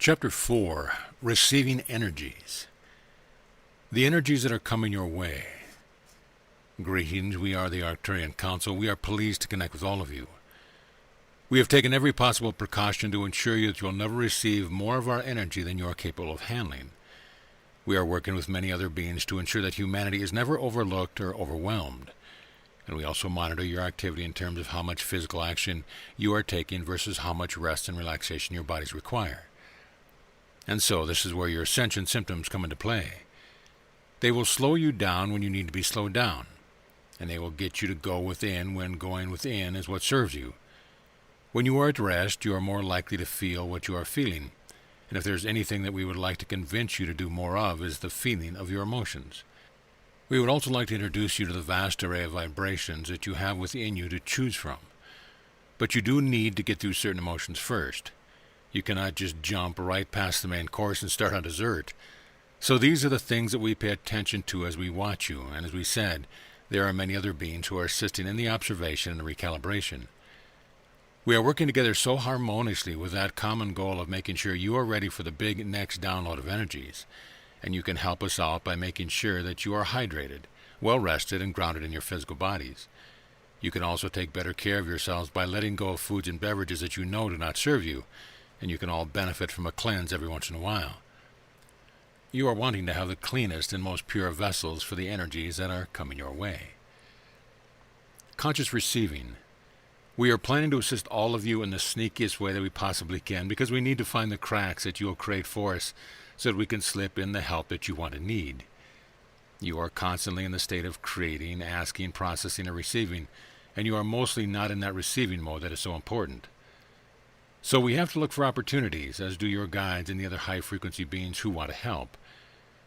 Chapter 4, Receiving Energies. The energies that are coming your way. Greetings, we are the Arcturian Council. We are pleased to connect with all of you. We have taken every possible precaution to ensure you that you will never receive more of our energy than you are capable of handling. We are working with many other beings to ensure that humanity is never overlooked or overwhelmed. And we also monitor your activity in terms of how much physical action you are taking versus how much rest and relaxation your bodies require. And so this is where your ascension symptoms come into play. They will slow you down when you need to be slowed down, and they will get you to go within when going within is what serves you. When you are at rest, you are more likely to feel what you are feeling, and if there's anything that we would like to convince you to do more of is the feeling of your emotions. We would also like to introduce you to the vast array of vibrations that you have within you to choose from. But you do need to get through certain emotions first. You cannot just jump right past the main course and start on dessert. So these are the things that we pay attention to as we watch you, and as we said, there are many other beings who are assisting in the observation and the recalibration. We are working together so harmoniously with that common goal of making sure you are ready for the big next download of energies, and you can help us out by making sure that you are hydrated, well rested, and grounded in your physical bodies. You can also take better care of yourselves by letting go of foods and beverages that you know do not serve you, and you can all benefit from a cleanse every once in a while. You are wanting to have the cleanest and most pure vessels for the energies that are coming your way. Conscious receiving. We are planning to assist all of you in the sneakiest way that we possibly can because we need to find the cracks that you will create for us so that we can slip in the help that you want and need. You are constantly in the state of creating, asking, processing, and receiving, and you are mostly not in that receiving mode that is so important. So we have to look for opportunities, as do your guides and the other high-frequency beings who want to help.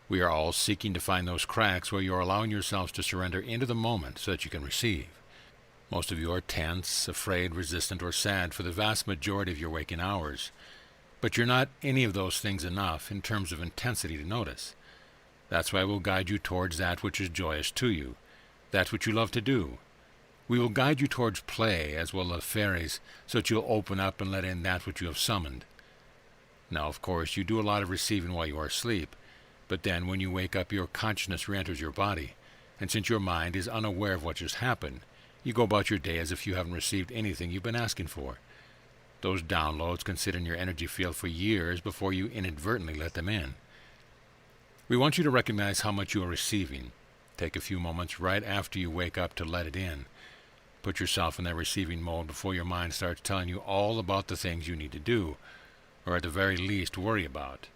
We are all seeking to find those cracks where you are allowing yourselves to surrender into the moment so that you can receive. Most of you are tense, afraid, resistant, or sad for the vast majority of your waking hours. But you're not any of those things enough in terms of intensity to notice. That's why we'll guide you towards that which is joyous to you, that which you love to do. We will guide you towards play as well as fairies, so that you'll open up and let in that which you have summoned. Now, of course, you do a lot of receiving while you are asleep, but then when you wake up, your consciousness re-enters your body, and since your mind is unaware of what just happened, you go about your day as if you haven't received anything you've been asking for. Those downloads can sit in your energy field for years before you inadvertently let them in. We want you to recognize how much you are receiving. Take a few moments right after you wake up to let it in. Put yourself in that receiving mode before your mind starts telling you all about the things you need to do, or at the very least worry about.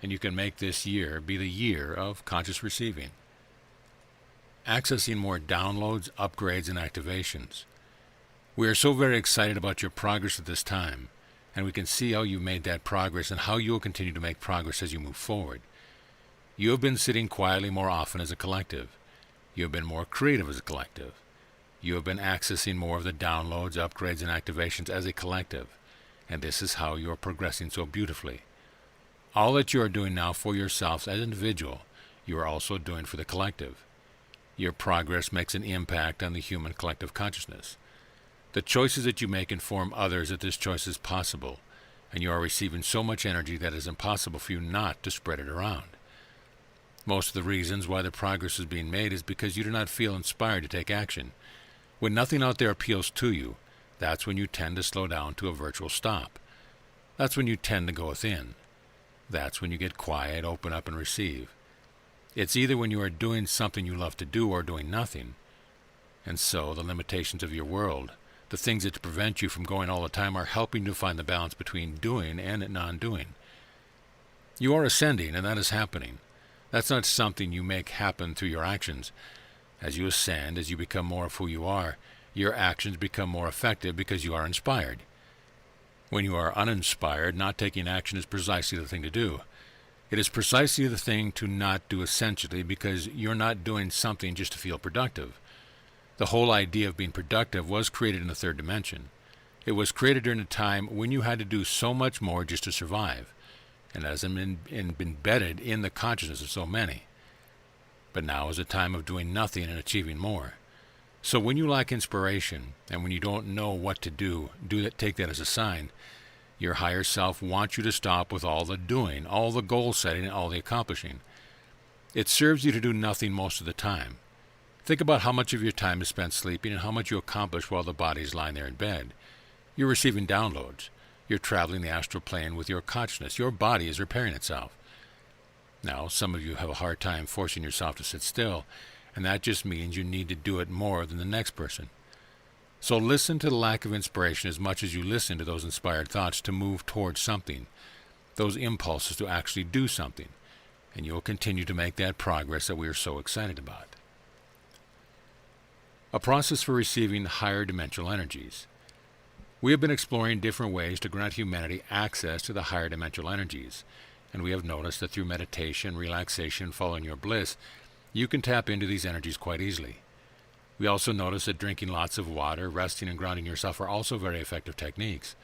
And you can make this year be the year of conscious receiving. Accessing more downloads, upgrades, and activations. We are so very excited about your progress at this time, and we can see how you made that progress and how you will continue to make progress as you move forward. You have been sitting quietly more often as a collective. You have been more creative as a collective. You have been accessing more of the downloads, upgrades, and activations as a collective, and this is how you are progressing so beautifully. All that you are doing now for yourselves as an individual, you are also doing for the collective. Your progress makes an impact on the human collective consciousness. The choices that you make inform others that this choice is possible, and you are receiving so much energy that it is impossible for you not to spread it around. Most of the reasons why the progress is being made is because you do not feel inspired to take action. When nothing out there appeals to you, that's when you tend to slow down to a virtual stop. That's when you tend to go within. That's when you get quiet, open up, and receive. It's either when you are doing something you love to do or doing nothing. And so the limitations of your world, the things that prevent you from going all the time, are helping you find the balance between doing and non-doing. You are ascending, and that is happening. That's not something you make happen through your actions. As you ascend, as you become more of who you are, your actions become more effective because you are inspired. When you are uninspired, not taking action is precisely the thing to do. It is precisely the thing to not do essentially because you're not doing something just to feel productive. The whole idea of being productive was created in the third dimension. It was created during a time when you had to do so much more just to survive, and has been embedded in the consciousness of so many. But now is a time of doing nothing and achieving more. So when you lack inspiration, and when you don't know what to do, take that as a sign. Your higher self wants you to stop with all the doing, all the goal setting, and all the accomplishing. It serves you to do nothing most of the time. Think about how much of your time is spent sleeping and how much you accomplish while the body is lying there in bed. You're receiving downloads. You're traveling the astral plane with your consciousness. Your body is repairing itself. Now, some of you have a hard time forcing yourself to sit still, and that just means you need to do it more than the next person. So listen to the lack of inspiration as much as you listen to those inspired thoughts to move towards something, those impulses to actually do something, and you'll continue to make that progress that we are so excited about. A process for receiving higher dimensional energies. We have been exploring different ways to grant humanity access to the higher dimensional energies, and we have noticed that through meditation, relaxation, following your bliss, you can tap into these energies quite easily. We also notice that drinking lots of water, resting and grounding yourself are also very effective techniques.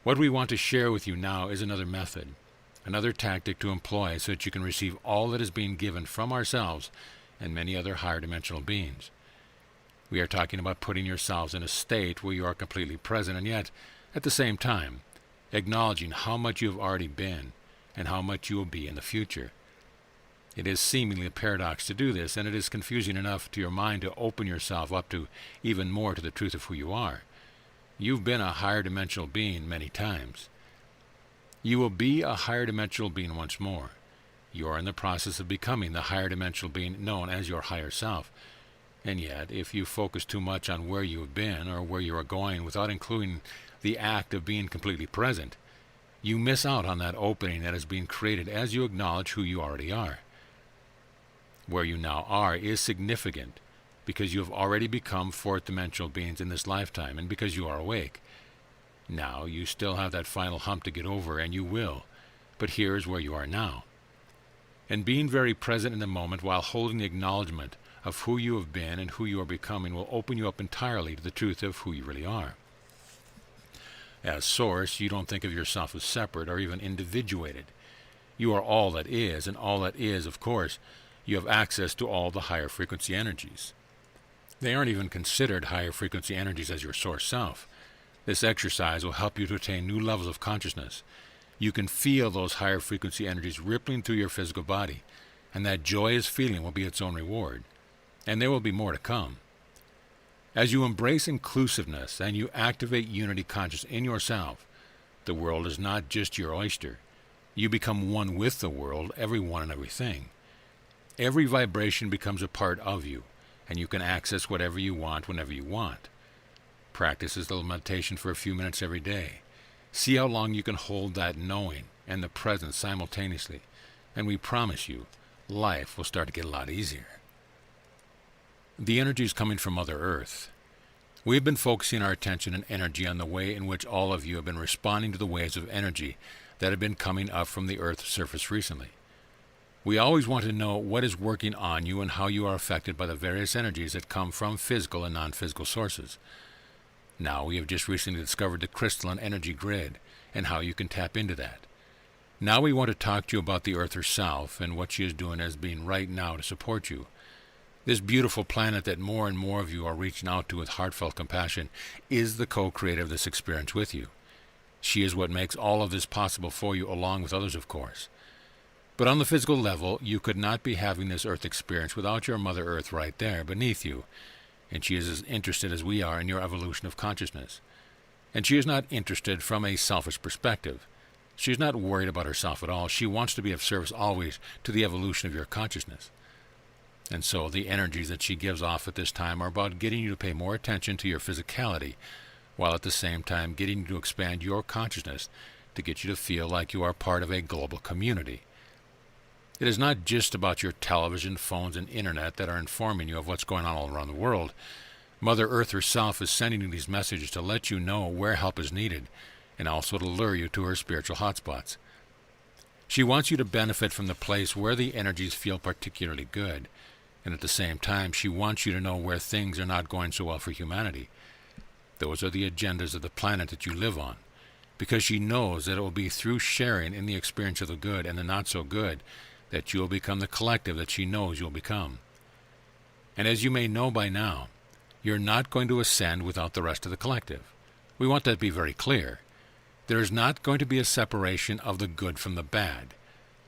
What we want to share with you now is another method, another tactic to employ so that you can receive all that is being given from ourselves and many other higher dimensional beings. We are talking about putting yourselves in a state where you are completely present and yet, at the same time, acknowledging how much you have already been and how much you will be in the future. It is seemingly a paradox to do this, and it is confusing enough to your mind to open yourself up to even more to the truth of who you are. You've been a higher dimensional being many times. You will be a higher dimensional being once more. You are in the process of becoming the higher dimensional being known as your higher self. And yet, if you focus too much on where you have been or where you are going without including the act of being completely present, you miss out on that opening that is being created as you acknowledge who you already are. Where you now are is significant because you have already become fourth dimensional beings in this lifetime and because you are awake. Now you still have that final hump to get over, and you will, but here is where you are now. And being very present in the moment while holding the acknowledgement of who you have been and who you are becoming will open you up entirely to the truth of who you really are. As Source, you don't think of yourself as separate or even individuated. You are all that is, and all that is, of course, you have access to all the higher frequency energies. They aren't even considered higher frequency energies as your Source self. This exercise will help you to attain new levels of consciousness. You can feel those higher frequency energies rippling through your physical body, and that joyous feeling will be its own reward. And there will be more to come. As you embrace inclusiveness and you activate unity consciousness in yourself, the world is not just your oyster. You become one with the world, everyone and everything. Every vibration becomes a part of you, and you can access whatever you want whenever you want. Practice this little meditation for a few minutes every day. See how long you can hold that knowing and the presence simultaneously, and we promise you, life will start to get a lot easier. The energy is coming from Mother Earth. We have been focusing our attention and energy on the way in which all of you have been responding to the waves of energy that have been coming up from the Earth's surface recently. We always want to know what is working on you and how you are affected by the various energies that come from physical and non-physical sources. Now we have just recently discovered the crystalline energy grid and how you can tap into that. Now we want to talk to you about the Earth herself and what she is doing as being right now to support you. This beautiful planet that more and more of you are reaching out to with heartfelt compassion is the co-creator of this experience with you. She is what makes all of this possible for you, along with others, of course. But on the physical level, you could not be having this Earth experience without your Mother Earth right there beneath you, and she is as interested as we are in your evolution of consciousness. And she is not interested from a selfish perspective. She is not worried about herself at all. She wants to be of service always to the evolution of your consciousness. And so the energies that she gives off at this time are about getting you to pay more attention to your physicality, while at the same time getting you to expand your consciousness to get you to feel like you are part of a global community. It is not just about your television, phones, and internet that are informing you of what's going on all around the world. Mother Earth herself is sending you these messages to let you know where help is needed, and also to lure you to her spiritual hotspots. She wants you to benefit from the place where the energies feel particularly good, and at the same time, she wants you to know where things are not going so well for humanity. Those are the agendas of the planet that you live on, because she knows that it will be through sharing in the experience of the good and the not-so-good that you will become the collective that she knows you'll become. And as you may know by now, you're not going to ascend without the rest of the collective. We want that to be very clear. There is not going to be a separation of the good from the bad.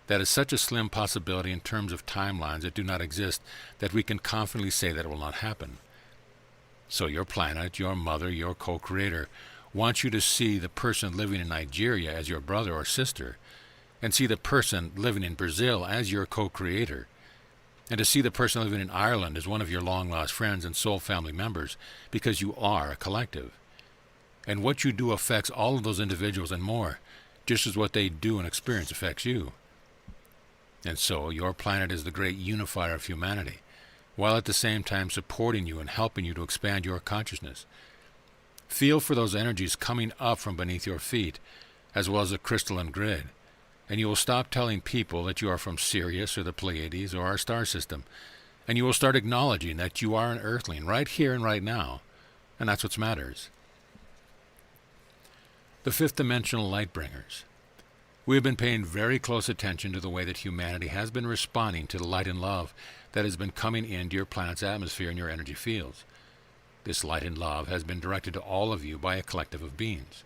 That is such a slim possibility in terms of timelines that do not exist that we can confidently say that it will not happen. So your planet, your mother, your co-creator wants you to see the person living in Nigeria as your brother or sister, and see the person living in Brazil as your co-creator, and to see the person living in Ireland as one of your long-lost friends and soul family members, because you are a collective. And what you do affects all of those individuals and more, just as what they do and experience affects you. And so your planet is the great unifier of humanity, while at the same time supporting you and helping you to expand your consciousness. Feel for those energies coming up from beneath your feet, as well as the crystalline grid, and you will stop telling people that you are from Sirius or the Pleiades or our star system, and you will start acknowledging that you are an earthling right here and right now, and that's what matters. The fifth dimensional light bringers. We have been paying very close attention to the way that humanity has been responding to the light and love that has been coming into your planet's atmosphere and your energy fields. This light and love has been directed to all of you by a collective of beings.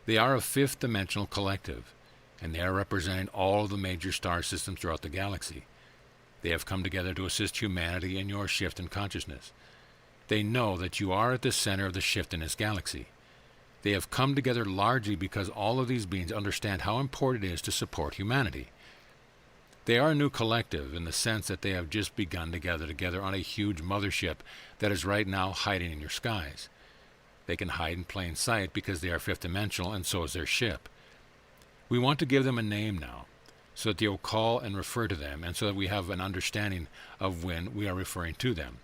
They are a fifth dimensional collective, and they are representing all of the major star systems throughout the galaxy. They have come together to assist humanity in your shift in consciousness. They know that you are at the center of the shift in this galaxy. They have come together largely because all of these beings understand how important it is to support humanity. They are a new collective in the sense that they have just begun to gather together on a huge mothership that is right now hiding in your skies. They can hide in plain sight because they are fifth dimensional, and so is their ship. We want to give them a name now, so that they will call and refer to them, and so that we have an understanding of when we are referring to them.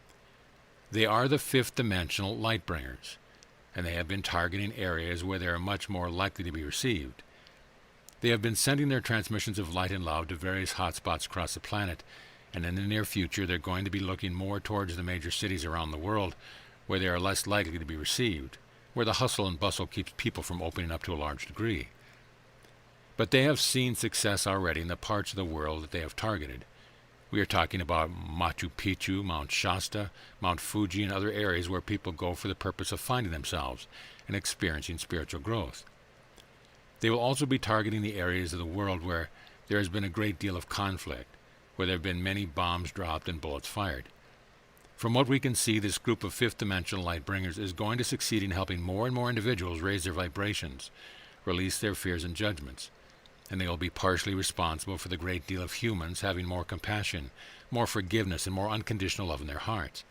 They are the fifth dimensional light bringers, and they have been targeting areas where they are much more likely to be received. They have been sending their transmissions of light and love to various hotspots across the planet, and in the near future they're going to be looking more towards the major cities around the world where they are less likely to be received, where the hustle and bustle keeps people from opening up to a large degree. But they have seen success already in the parts of the world that they have targeted. We are talking about Machu Picchu, Mount Shasta, Mount Fuji, and other areas where people go for the purpose of finding themselves and experiencing spiritual growth. They will also be targeting the areas of the world where there has been a great deal of conflict, where there have been many bombs dropped and bullets fired. From what we can see, this group of fifth-dimensional light bringers is going to succeed in helping more and more individuals raise their vibrations, release their fears and judgments, and they will be partially responsible for the great deal of humans having more compassion, more forgiveness, and more unconditional love in their hearts.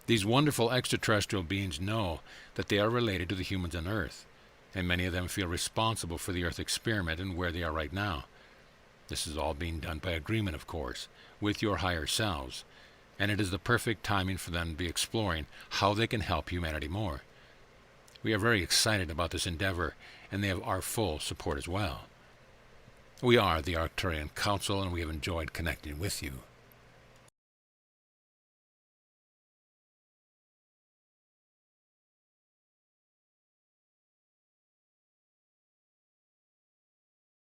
These wonderful extraterrestrial beings know that they are related to the humans on Earth, and many of them feel responsible for the Earth experiment and where they are right now. This is all being done by agreement, of course, with your higher selves, and it is the perfect timing for them to be exploring how they can help humanity more. We are very excited about this endeavor, and they have our full support as well. We are the Arcturian Council, and we have enjoyed connecting with you.